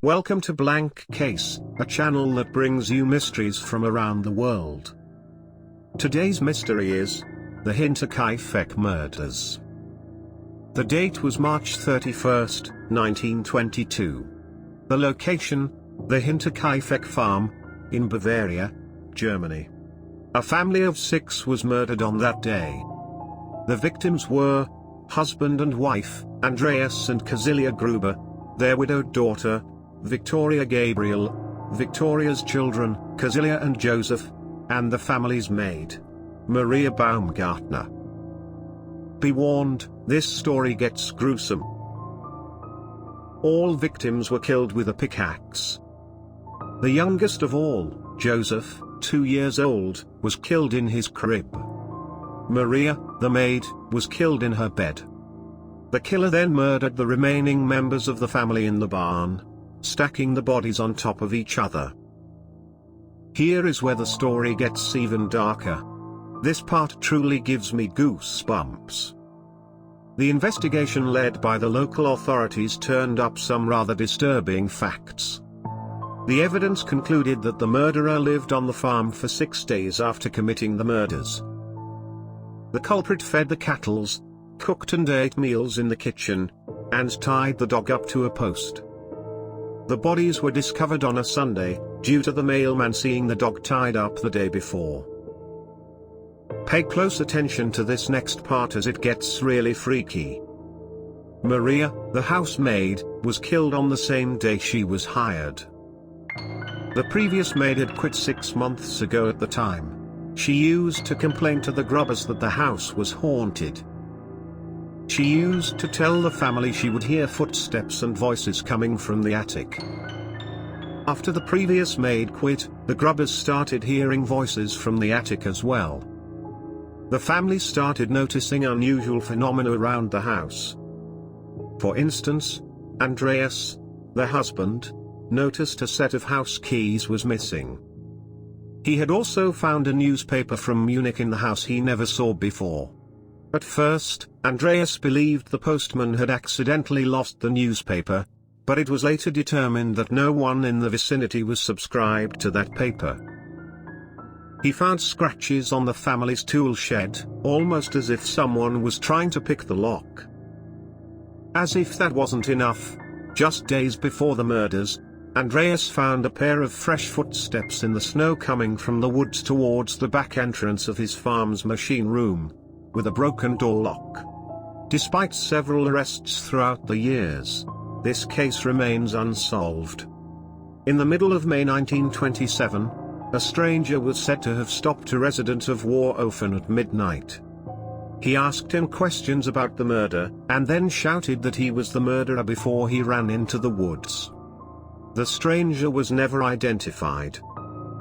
Welcome to Blank Case, a channel that brings you mysteries from around the world. Today's mystery is the Hinterkaifeck Murders. The date was March 31st, 1922. The location, the Hinterkaifeck farm, in Bavaria, Germany. A family of 6 was murdered on that day. The victims were husband and wife, Andreas and Cecilia Gruber, their widowed daughter, Victoria Gabriel, Victoria's children, Cecilia and Joseph, and the family's maid, Maria Baumgartner. Be warned, this story gets gruesome. All victims were killed with a pickaxe. The youngest of all, Joseph, 2 years old, was killed in his crib. Maria, the maid, was killed in her bed. The killer then murdered the remaining members of the family in the barn, stacking the bodies on top of each other. Here is where the story gets even darker. This part truly gives me goosebumps. The investigation led by the local authorities turned up some rather disturbing facts. The evidence concluded that the murderer lived on the farm for 6 days after committing the murders. The culprit fed the cattle, cooked and ate meals in the kitchen, and tied the dog up to a post. The bodies were discovered on a Sunday, due to the mailman seeing the dog tied up the day before. Pay close attention to this next part as it gets really freaky. Maria, the housemaid, was killed on the same day she was hired. The previous maid had quit 6 months ago at the time. She used to complain to the Grubbers that the house was haunted. She used to tell the family she would hear footsteps and voices coming from the attic. After the previous maid quit, the Grubbers started hearing voices from the attic as well. The family started noticing unusual phenomena around the house. For instance, Andreas, the husband, noticed a set of house keys was missing. He had also found a newspaper from Munich in the house he never saw before. At first, Andreas believed the postman had accidentally lost the newspaper, but it was later determined that no one in the vicinity was subscribed to that paper. He found scratches on the family's tool shed, almost as if someone was trying to pick the lock. As if that wasn't enough, just days before the murders, Andreas found a pair of fresh footsteps in the snow coming from the woods towards the back entrance of his farm's machine room, with a broken door lock. Despite several arrests throughout the years, this case remains unsolved. In the middle of May 1927, a stranger was said to have stopped a resident of Warhofen at midnight. He asked him questions about the murder, and then shouted that he was the murderer before he ran into the woods. The stranger was never identified.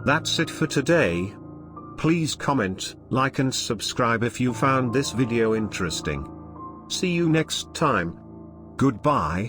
That's it for today. Please comment, like and subscribe if you found this video interesting. See you next time. Goodbye.